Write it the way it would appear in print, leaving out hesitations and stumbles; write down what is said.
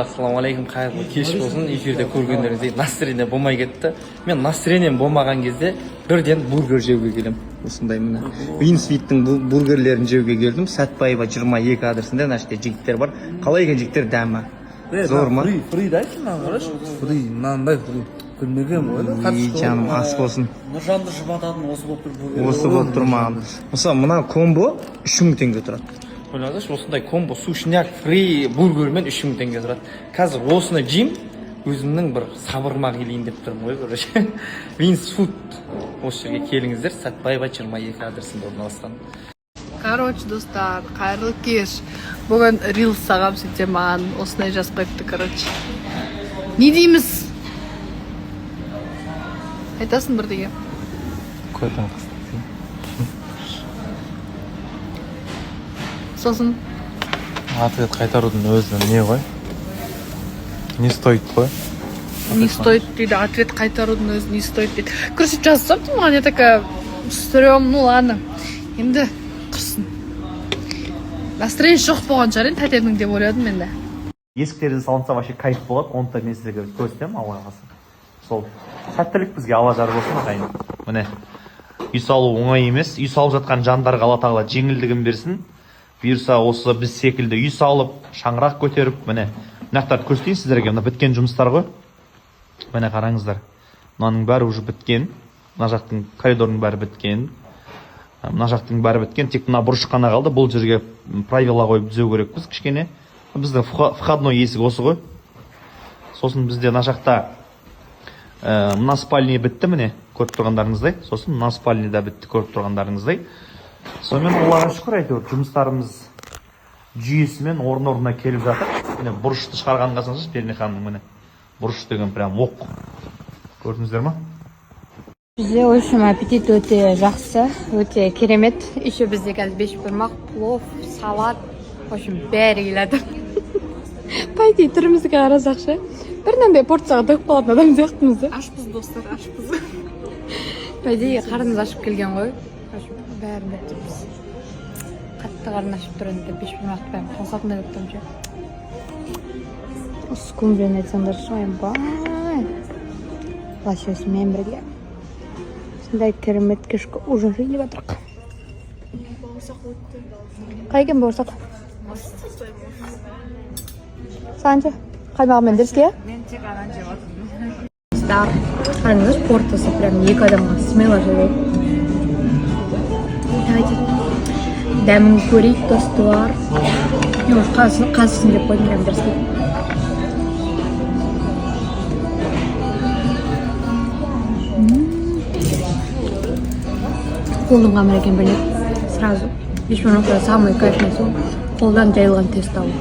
Ассаламу алейкум, қайырлы кеш болсын. Эфирде көргендеріңіздей настроение болмай кетті. Мен настроением болмаған кезде бірден бургер жеуге келем. Осындай міне. Винсвиттің бургерлерін жеуге келдім. Сәтбаева 22 адресінде наште жігіттер бар. Қалай екен жігіттер, дәмі? Зор ма? Фри дайшы нан қараш? Фри, нандай фри. Күлмеген ғой. Жаным ас болсын. Нұржанды жұбататын осы болып тұр бургер. Осы болып тұр маған. Мысалы, мына комбо 3000 теңге тұрады. Ойлаңыздаршы, осындай комбо сушняк фри бургермен 3000 теңге тұрады. Қазір осыны жейм, өзімнің бір сабырыма келейін деп тұрмын ғой, короче. Винс фуд. Осы жерге келіңіздер, Сәтбаева 22 адресінде орналасқан. Короче, достар, қайырлы кеш. Бүгін рилс сағам сөйтсе маған осындай жазып қойыпты, короче. Не дейміз? Айтасың бірдеге? Көтің. Сосын? Ответ қайтарудың өзі не ғой? Не стоит қой? Не стоит дейді, ответ қайтарудың өзі не стоит дейді. Короче, жазсам маған я такая стрём, ну ладно. Енді құрсын. Настроение жоқ болған шығар, тәтемнің деп ойладым мен де. Есіктерін салынса вообще кайф болады, оны да мен сіздерге көрсетемін, Алла қаласа. Сол сәттілік бізге Алла жар болсын, ағайын. Міне, үй салу оңай емес, үй салып жатқан жандарға Алла тағала жеңілдігін берсін. Бұйырса осы біз секілді үй салып, шаңырақ көтеріп, міне, мынақтарды көрсетейін сіздерге. Мына біткен жұмыстар ғой. Міне қараңыздар. Мынаның бәрі уже біткен. Мына жақтың коридордың бәрі біткен. Мына жақтың бәрі біткен. Тек мына бұрыш қана қалды. Бұл жерге правила қойып түзеу керекпіз кішкене. Біздің входной есік осы ғой. Сосын бізде мына жақта мына спальня бітті, міне, көріп тұрғандарыңыздай. Сосын мына спальня да бітті, көріп тұрғандарыңыздай. Сонымен Аллаға шүкір, әйтеуір жұмыстарымыз жүйесімен орын-орнына келіп жатыр. Міне бұрышты шығарғанын қарасаңызшы, Перне ханымның міне бұрыш деген прям оқ. Көрдіңіздер ма? Бізде, в общем, аппетит өте жақсы, өте керемет. Еще бізде қазір бешбармақ, плов, салат, в общем, бәрі келеді. По идее, түрімізге қарасақшы, бірнандай порцияға тойып қалатын адам сияқтымыз. Ашпыз, достар, ашпыз. По идее, қарнымыз ашып келген ғой. Бәрін деп тұрмыз. Қатты қарны ашып тұрғанда бешбармақты бәрін қосатындай болып тұрмын ше. Осы скумбрияны айтсаңдар шайбай. Лосьосымен бірге. Сондай керемет кешкі ужин жейіп отырық. Қай екен бауырсақ? Санча? Қаймағымен діріске? Мен тек анан жеп отырмын. Стар. Қараңыз, портасы прям екі адамға смело жібереді. Дәмін көрейік, достылар. Қазысын деп қойдым, прям діріске. Қолдың қамыр екен білет. Сразу. Бешбармақта самый кайфный сол. Қолдан жайылған тест алу.